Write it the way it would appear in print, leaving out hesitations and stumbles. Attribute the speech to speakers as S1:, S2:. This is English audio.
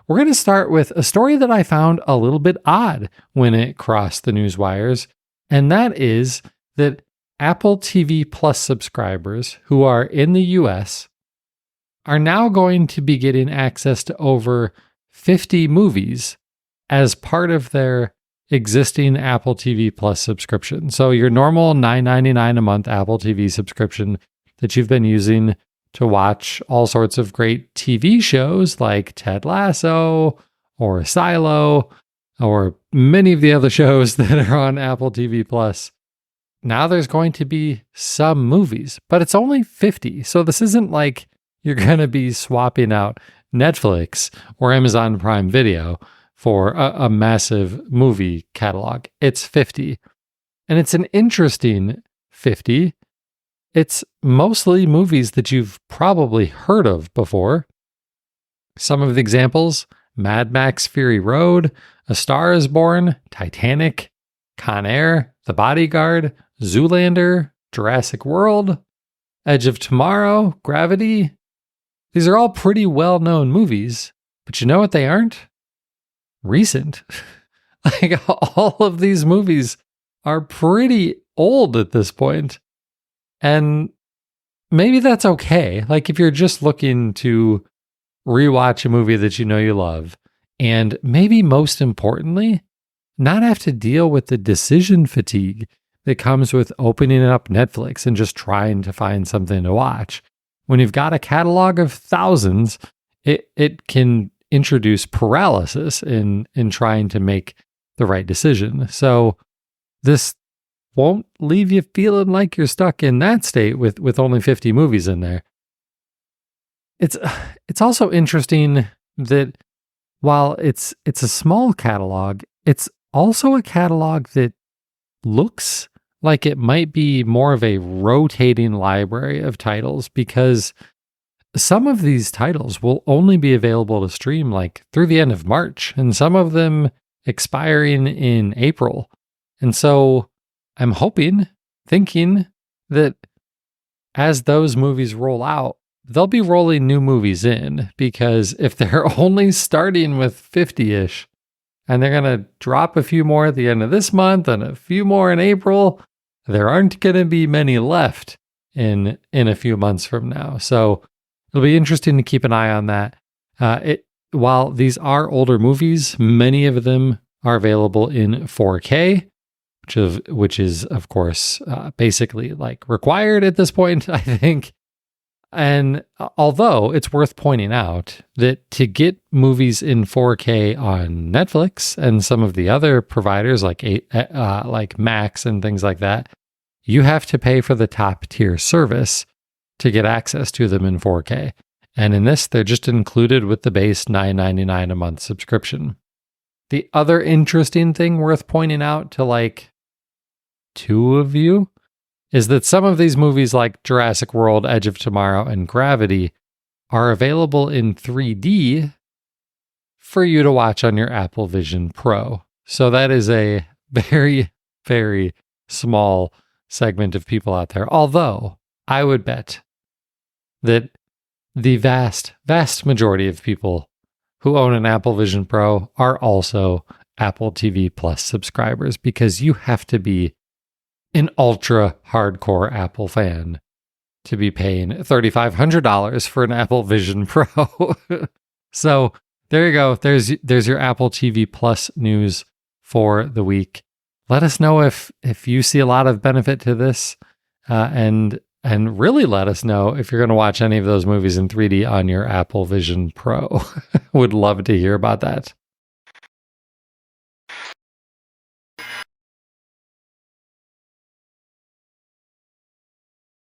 S1: we're going to start with a story that I found a little bit odd when it crossed the news wires, and that is that Apple TV Plus subscribers who are in the US are now going to be getting access to over 50 movies as part of their existing Apple TV Plus subscription. So your normal $9.99 a month Apple TV subscription that you've been using to watch all sorts of great TV shows like Ted Lasso or Silo or many of the other shows that are on Apple TV Plus. Now there's going to be some movies, but it's only 50. So this isn't like you're going to be swapping out Netflix or Amazon Prime Video for a massive movie catalog. It's 50. And it's an interesting 50. It's mostly movies that you've probably heard of before. Some of the examples: Mad Max Fury Road, A Star is Born, Titanic, Con Air, The Bodyguard, Zoolander, Jurassic World, Edge of Tomorrow, Gravity. These are all pretty well-known movies, but you know what they aren't? Recent. Like, all of these movies are pretty old at this point. And maybe that's okay. Like, if you're just looking to rewatch a movie that you know you love, and maybe most importantly, not have to deal with the decision fatigue that comes with opening up Netflix and just trying to find something to watch. When you've got a catalog of thousands, it can introduce paralysis in trying to make the right decision. So this won't leave you feeling like you're stuck in that state with only 50 movies in there. It's also interesting that while it's a small catalog, it's also a catalog that looks like it might be more of a rotating library of titles, because some of these titles will only be available to stream like through the end of March, and some of them expiring in April. And so I'm thinking that as those movies roll out, they'll be rolling new movies in, because if they're only starting with 50-ish and they're going to drop a few more at the end of this month and a few more in April, there aren't going to be many left in a few months from now. So it'll be interesting to keep an eye on that. While these are older movies, many of them are available in 4K, which is of course basically like required at this point, I think. And although it's worth pointing out that to get movies in 4K on Netflix and some of the other providers like Max and things like that, you have to pay for the top tier service to get access to them in 4K. And in this, they're just included with the base $9.99 a month subscription. The other interesting thing worth pointing out to like two of you is that some of these movies like Jurassic World, Edge of Tomorrow, and Gravity are available in 3D for you to watch on your Apple Vision Pro. So that is a very, very small segment of people out there. Although I would bet that the vast, vast majority of people who own an Apple Vision Pro are also Apple TV Plus subscribers, because you have to be an ultra hardcore Apple fan to be paying $3,500 for an Apple Vision Pro. So there you go. There's your Apple TV Plus news for the week. Let us know if you see a lot of benefit to this, and really let us know if you're going to watch any of those movies in 3D on your Apple Vision Pro. Would love to hear about that.